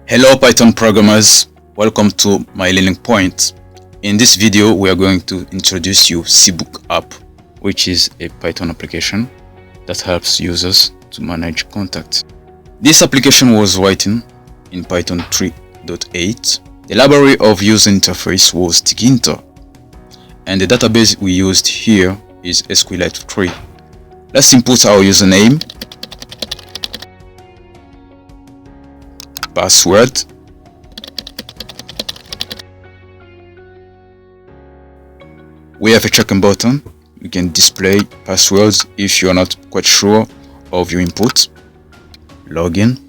Hello Python programmers, welcome to my learning point. In this video we are going to introduce you CBook App, which is a Python application that helps users to manage contacts. This application was written in Python 3.8. The library of user interface was Tkinter, and the database we used here is SQLite 3. Let's input our username, password, we have a check-in button. You can display passwords if you are not quite sure of your input. Login.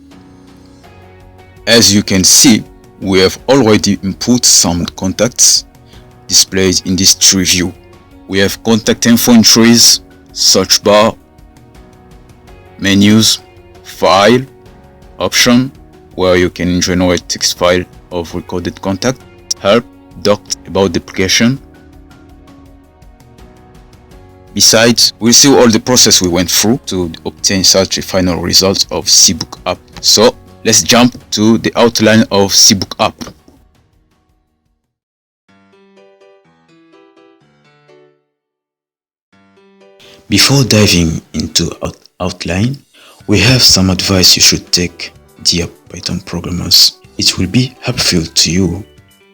As you can see, we have already input some contacts displayed in this tree view. We have contact info in trees, search bar, menus, file, option, where you can generate text file of recorded contact, help, doc about the application. Besides, we'll see all the process we went through to obtain such a final result of CBook App. So let's jump to the outline of CBook App. Before diving into outline, we have some advice you should take, dear Python programmers. It will be helpful to you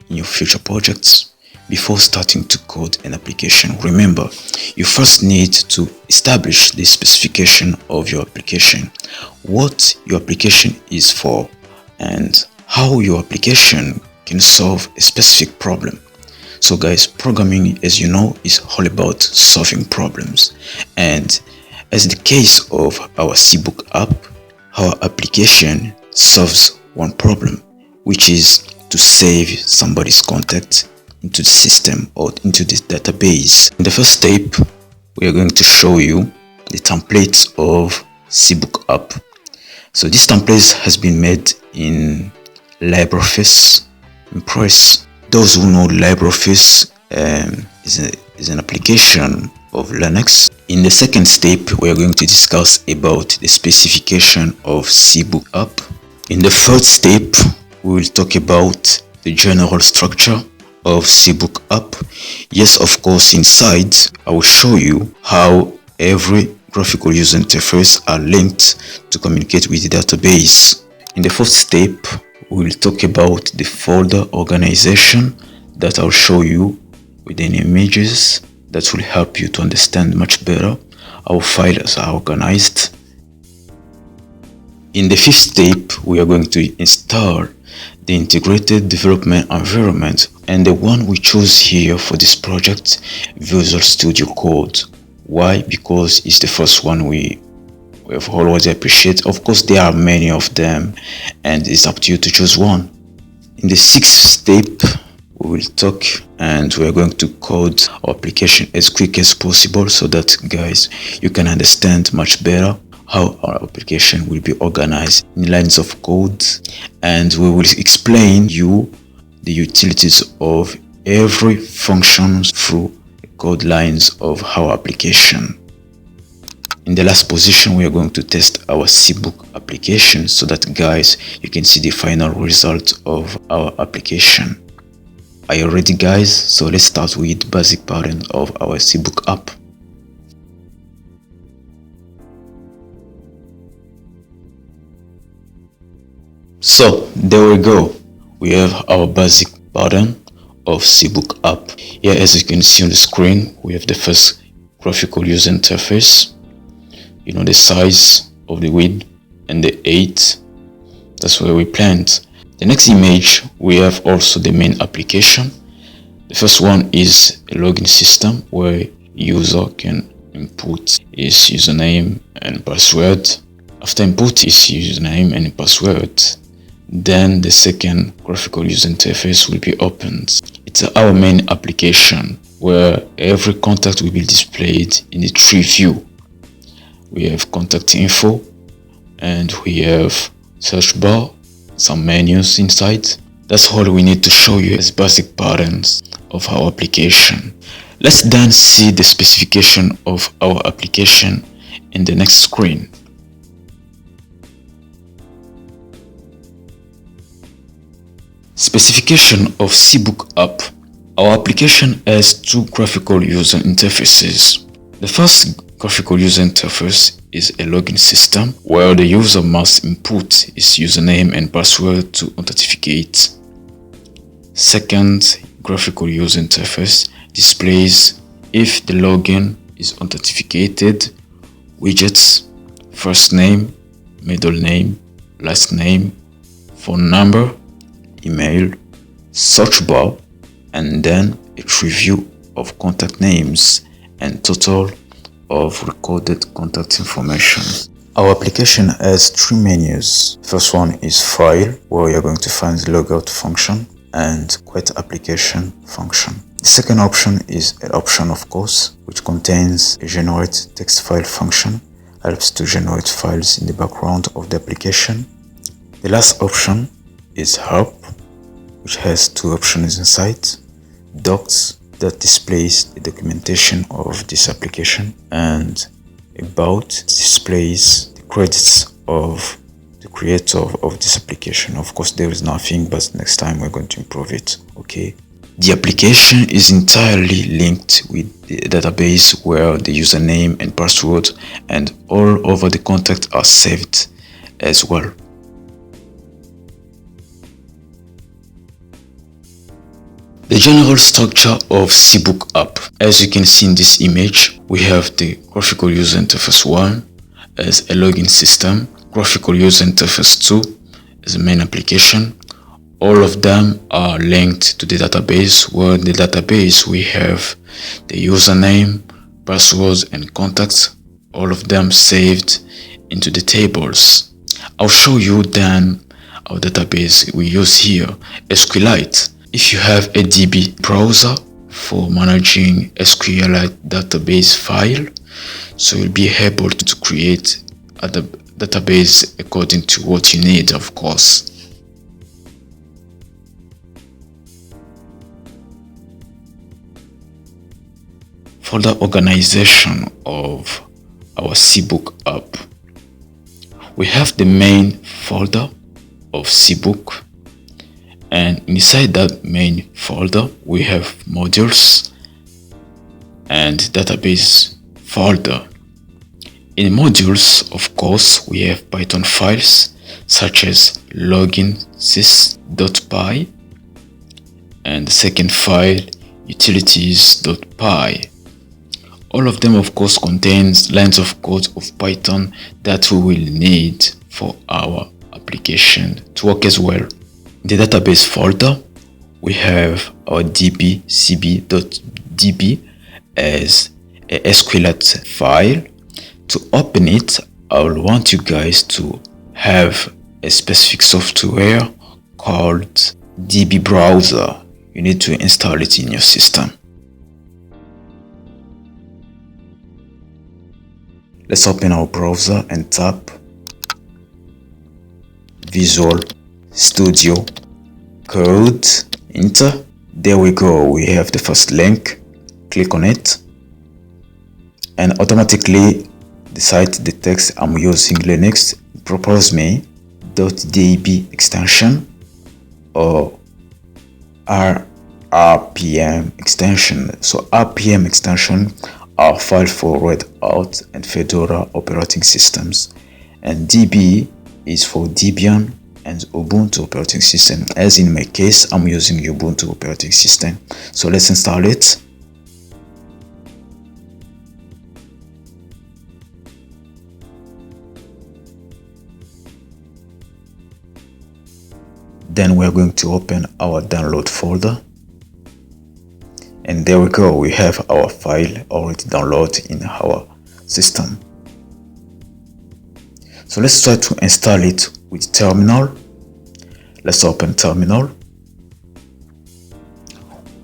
in your future projects. Before starting to code an application, remember, you first need to establish the specification of your application, what your application is for, and how your application can solve a specific problem. So guys, programming, as you know, is all about solving problems. And as the case of our CBook App, our application solves one problem, which is to save somebody's contact into the system or into the database. In the first step, we are going to show you the template of CBook App. So this template has been made in LibreOffice Impress. Those who know LibreOffice is an application of Linux. In the second step, we are going to discuss about the specification of CBook App. In the third step, we will talk about the general structure of CBook App. Yes, of course, inside I will show you how every graphical user interface are linked to communicate with the database. In the fourth step, we will talk about the folder organization that I'll show you within images that will help you to understand much better how files are organized. In the fifth step, we are going to install the integrated development environment, and the one we chose here for this project, Visual Studio Code. Why? Because it's the first one we have always appreciated. Of course, there are many of them, and it's up to you to choose one. In the sixth step, we will talk and we are going to code our application as quick as possible so that, guys, you can understand much better how our application will be organized in lines of code, and we will explain you the utilities of every function through the code lines of our application. In the last position, we are going to test our CBook application so that, guys, you can see the final result of our application. Are you ready, guys? So let's start with basic pattern of our CBook app. So there we go. We have our basic pattern of CBook app. Here, as you can see on the screen, we have the first graphical user interface. You know, the size of the width and the height. That's where we planned. The next image, we have also the main application. The first one is a login system where user can input his username and password. After input his username and password, then the second graphical user interface will be opened. It's our main application where every contact will be displayed in the tree view. We have contact info and we have search bar, some menus inside. That's all we need to show you as basic patterns of our application. Let's then see the specification of our application in the next screen. Specification of CBook App. Our application has two graphical user interfaces. The first graphical user interface is a login system where the user must input his username and password to authenticate. Second graphical user interface displays if the login is authenticated, widgets, first name, middle name, last name, phone number, email, search bar, and then a review of contact names and total of recorded contact information. Our application has three menus. First one is File, where you're going to find the logout function and Create Application function. The second option is an option, of course, which contains a Generate Text File function, helps to generate files in the background of the application. The last option is Help, which has two options inside. Docs, that displays the documentation of this application, and About displays the credits of the creator of this application. Of course, there is nothing, but next time we're going to improve it. Okay. The application is entirely linked with the database where the username and password and all over the contacts are saved as well. The general structure of CBook App. As you can see in this image, we have the graphical user interface 1 as a login system, graphical user interface 2 as a main application. All of them are linked to the database, where in the database we have the username, passwords, and contacts, all of them saved into the tables. I'll show you then our database we use here, SQLite. If you have a DB browser for managing SQLite database file, so you'll be able to create a database according to what you need, of course. For the organization of our CBook app, we have the main folder of CBook, and inside that main folder we have modules and database folder. In modules, of course, we have Python files such as login.sys.py, and the second file utilities.py. All of them, of course, contains lines of code of Python that we will need for our application to work as well. In the database folder, we have our db/cb.db as a SQLite file. To open it, I will want you guys to have a specific software called DB Browser. You need to install it in your system. Let's open our browser and tap Visual Studio Code, enter. There we go, we have the first link. Click on it and automatically the site detects I'm using Linux. Propose me .db extension or RPM extension. So RPM extension are file for Red Hat and Fedora operating systems, and DB is for Debian and Ubuntu operating system. As in my case, I'm using Ubuntu operating system. So let's install it. Then we're going to open our download folder. And there we go, we have our file already downloaded in our system. So let's try to install it with terminal. Let's open terminal.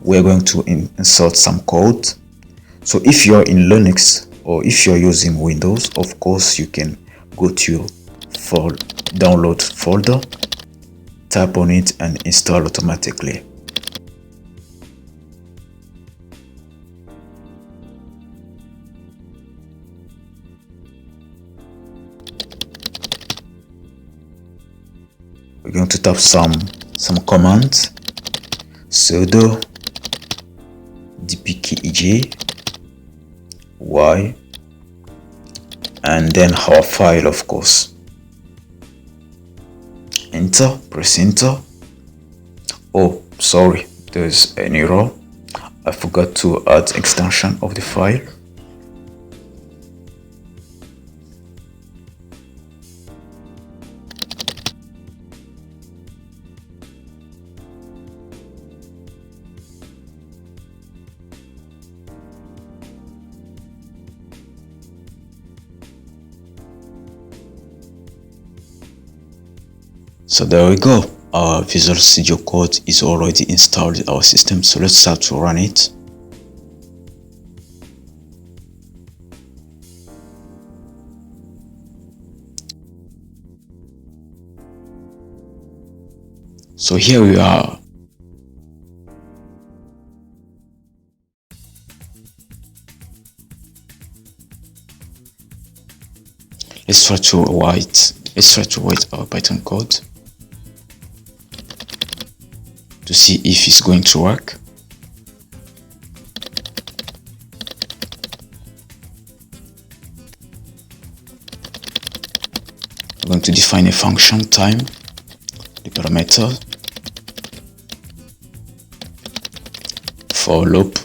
We're going to insert some code. So if you're in Linux or if you're using Windows, of course you can go to your download folder, tap on it and install automatically. We're going to tap some some commands: sudo dpkg y, and then our file, of course. Enter, press enter. Oh, sorry, there's an error. I forgot to add extension of the file. So there we go. Our Visual Studio Code is already installed in our system, so let's start to run it. So here we are. Let's try to write our Python code to see if it's going to work. We're going to define a function time, the parameter, for loop,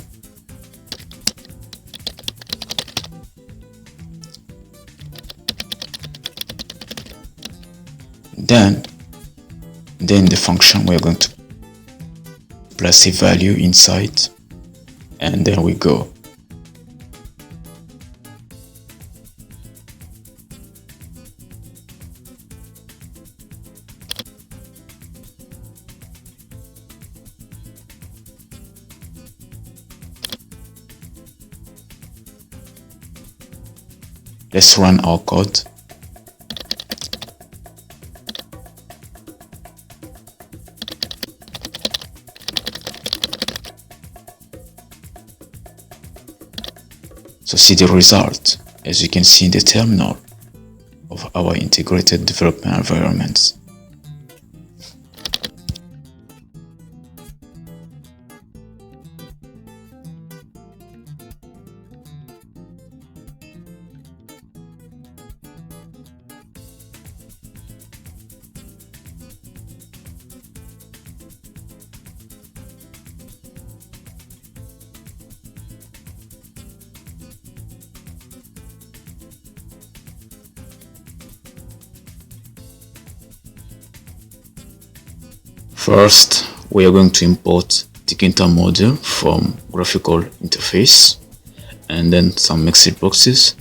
then the function we're going to place a value inside, and then we go. Let's run our code. So see the result, as you can see in the terminal of our integrated development environments. First, we are going to import Tkinter module from graphical interface, and then some message boxes,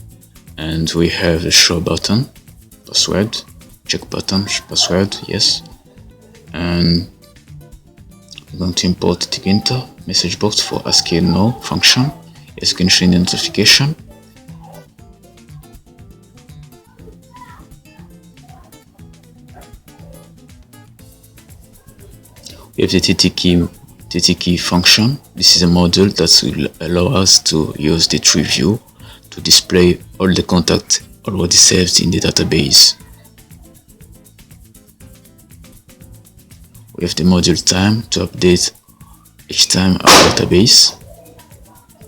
and we have a show button, password, check button, password, yes, and we're going to import Tkinter message box for ASCII no function, execution identification. We have the TT-key function. This is a module that will allow us to use the tree view to display all the contacts already saved in the database. We have the module time to update each time our database.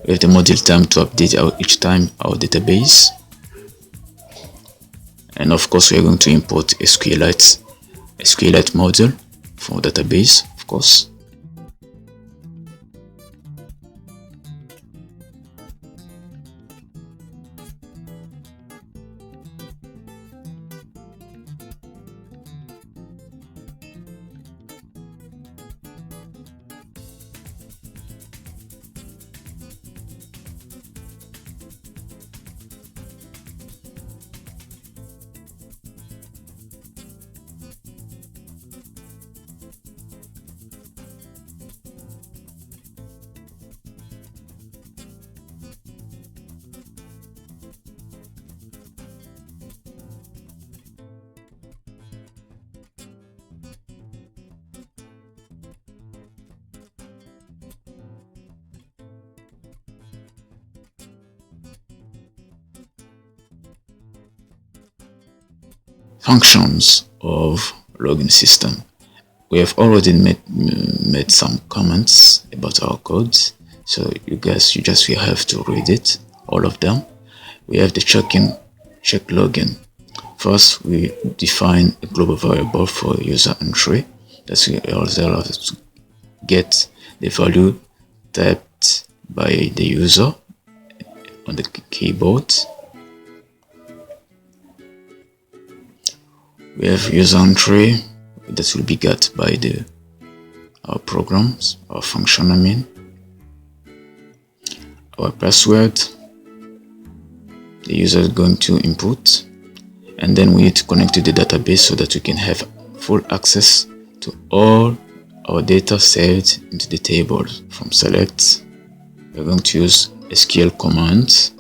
We have the module time to update each time our database. And of course, we are going to import SQLite module for database, of course. Functions of login system. we have already made some comments about our codes, so you just will have to read it, all of them. We have the check login. First, we define a global variable for user entry that we also have to get the value typed by the user on the keyboard. We have user entry that will be got by our programs, our function, our password the user is going to input, and then we need to connect to the database so that we can have full access to all our data saved into the table. From select, we're going to use SQL commands.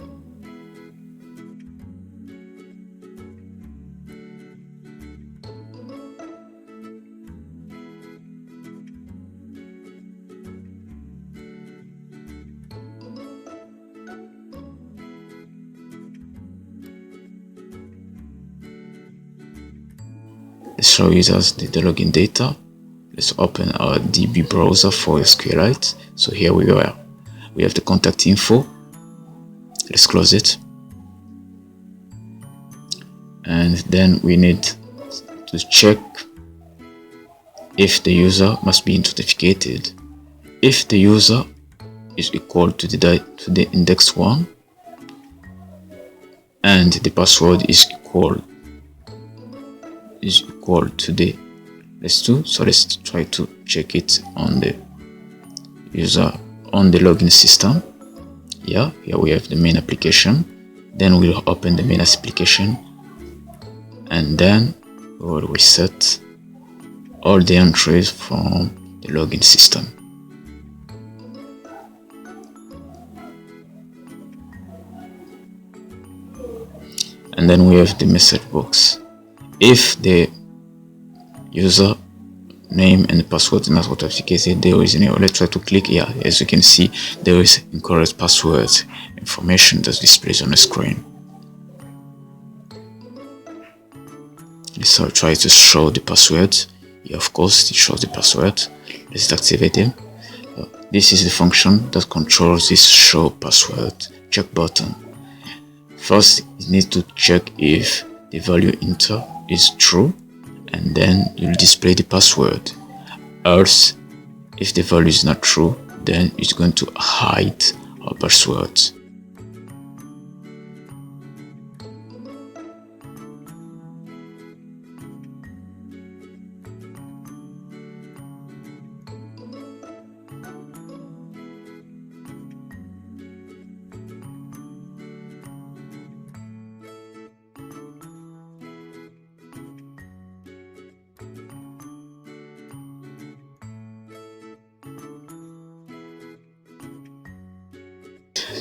Let's show you us the login data. Let's open our DB browser for SQLite. So here we are. We have the contact info. Let's close it. And then we need to check if the user must be authenticated. If the user is equal to the index 1 and the password is equal to the let's try to check it on the user on the login system. Here we have the main application. Then we'll open the main application, and then we will reset all the entries from the login system. And then we have the message box. If the user name and the password is not authenticated, there is an error. Let's try to click here. As you can see, there is incorrect password information that displays on the screen. Let's try to show the password. Yeah, of course, it shows the password. Let's activate it. This is the function that controls this show password check button. First, you need to check if the value enter is true, and then you'll display the password. Else, if the value is not true, then it's going to hide our password.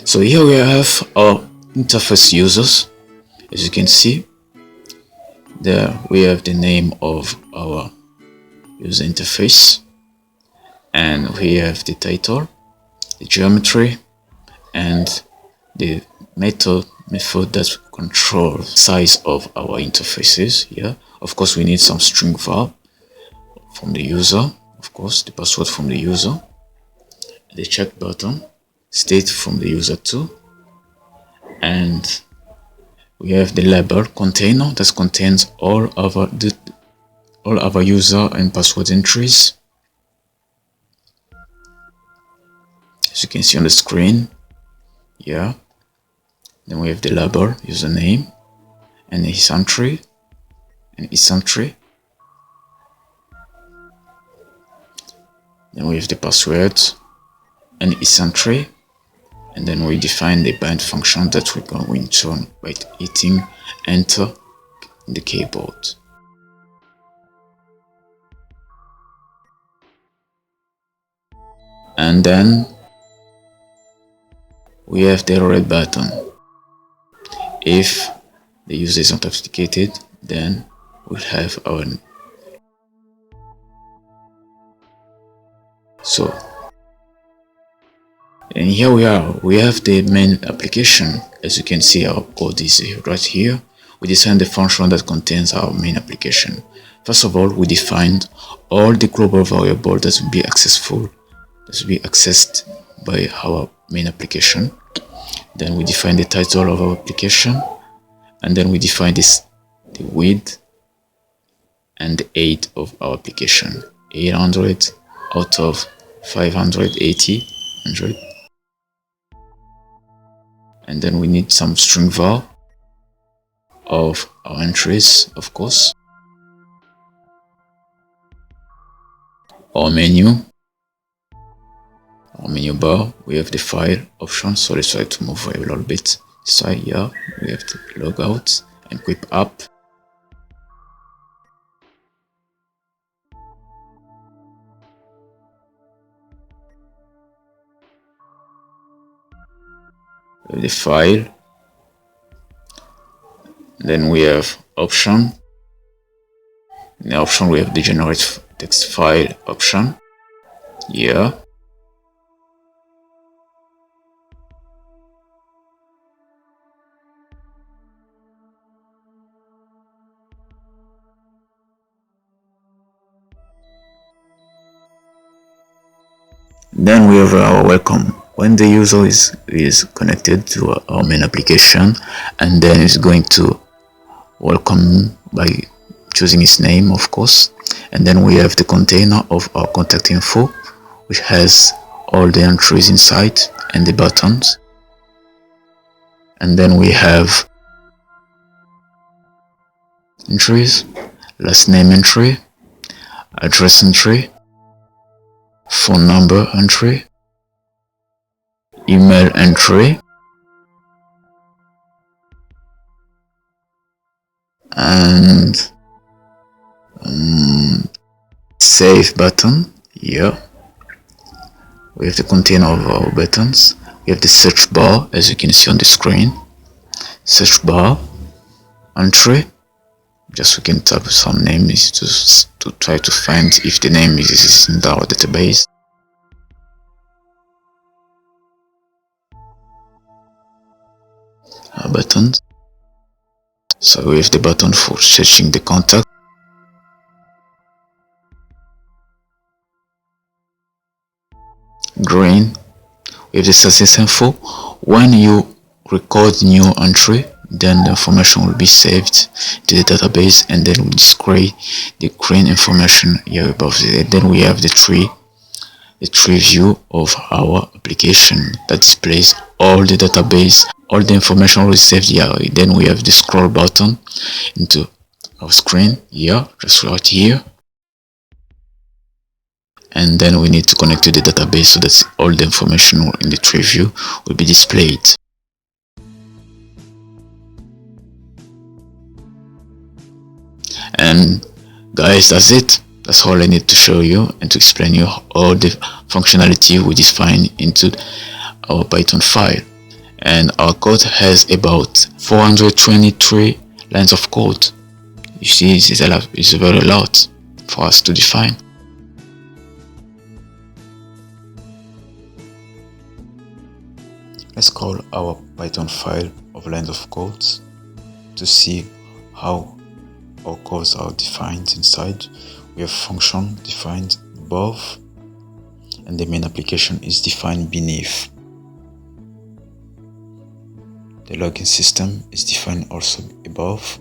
So here we have our interface users. As you can see, there we have the name of our user interface, and we have the title, the geometry, and the method that controls size of our interfaces. Here, of course, we need some string var from the user, of course, the password from the user, the check button, state from the user too, and we have the label container that contains all our user and password entries. As you can see on the screen, yeah. Then we have the label, username, and his entry, Then we have the password and its entry. And then we define the bind function that we're going to run by hitting enter in the keyboard. And then we have the red button. If the user is not authenticated, then we'll have our and here we have the main application. As you can see, our code is right here. We design the function that contains our main application. First of all, we defined all the global variables that will be accessed by our main application. Then we define the title of our application, and then we define the width and the height of our application. 800 out of 580, 100. And then we need some string var of our entries, of course. Our menu bar, we have the file option, so let's try to move a little bit. So here we have the logout and equip app. We have the file, then we have option. In the option we have the generate text file option here. Then we have our welcome. When the user is connected to our main application, and then is going to welcome by choosing his name, of course. And then we have the container of our contact info, which has all the entries inside and the buttons. And then we have entries, last name entry, address entry, phone number entry, email entry, and save button. Here we have the container of our buttons. We have the search bar, as you can see on the screen. Search bar entry, just we can type some names to try to find if the name exists in our database. Our buttons, so we have the button for searching the contact. Green, we have the success info. When you record new entry, then the information will be saved to the database, and then we'll display the green information here above it. Then we have the tree view of our application that displays all the database, all the information will be saved here. Then we have the scroll button into our screen here, just right here. And then we need to connect to the database so that all the information in the tree view will be displayed. And guys, that's it. That's all I need to show you and to explain you all the functionality we define into our Python file. And our code has about 423 lines of code. You see, it's a very lot for us to define. Let's call our Python file of lines of codes to see how our codes are defined inside. We have function defined above, and the main application is defined beneath. The login system is defined also above.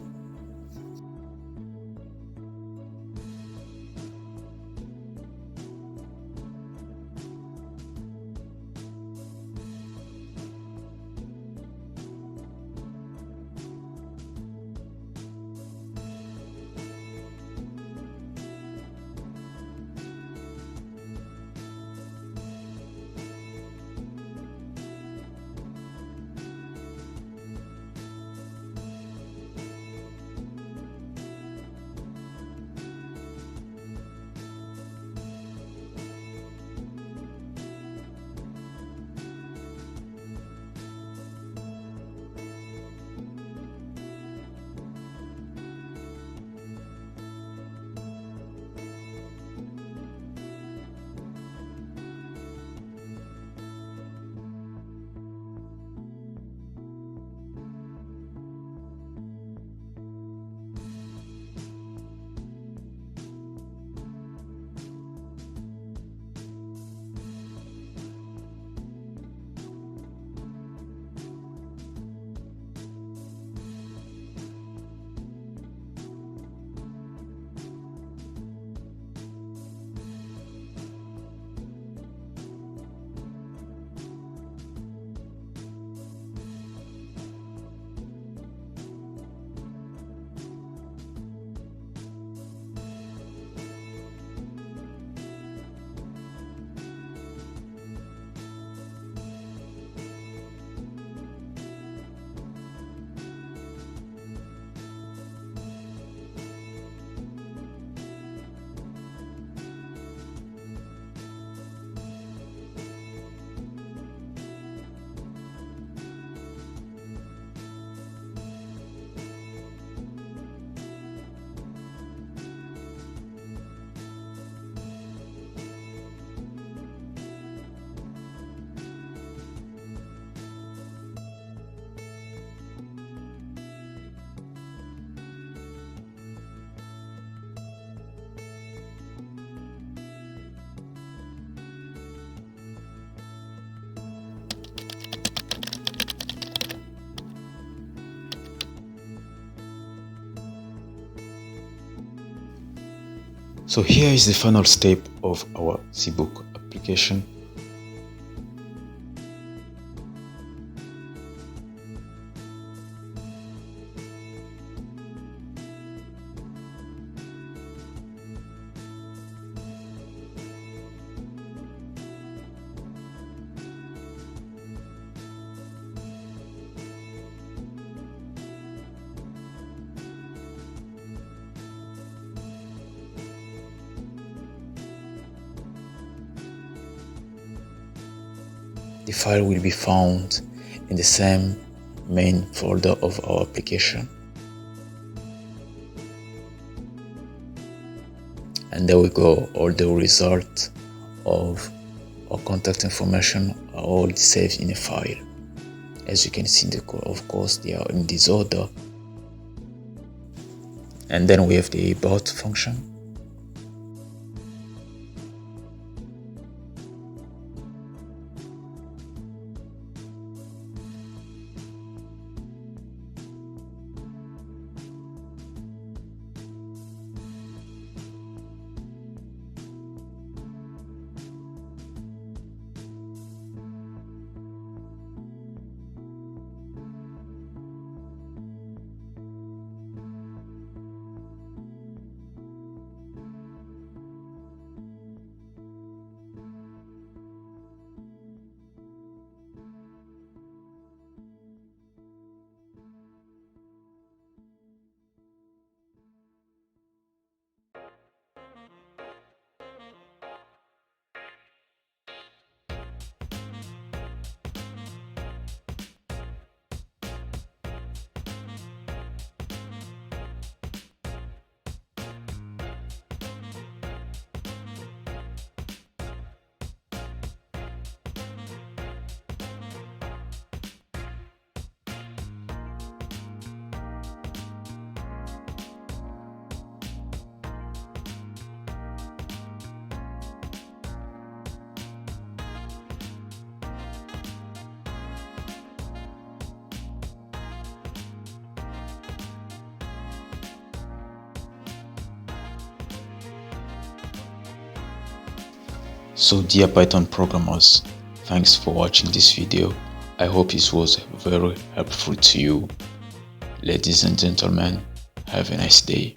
So here is the final step of our CBook application. The file will be found in the same main folder of our application. And there we go, all the results of our contact information are all saved in a file. As you can see, of course, they are in this order. And then we have the about function. So dear Python programmers, thanks for watching this video. I hope it was very helpful to you. Ladies and gentlemen, have a nice day.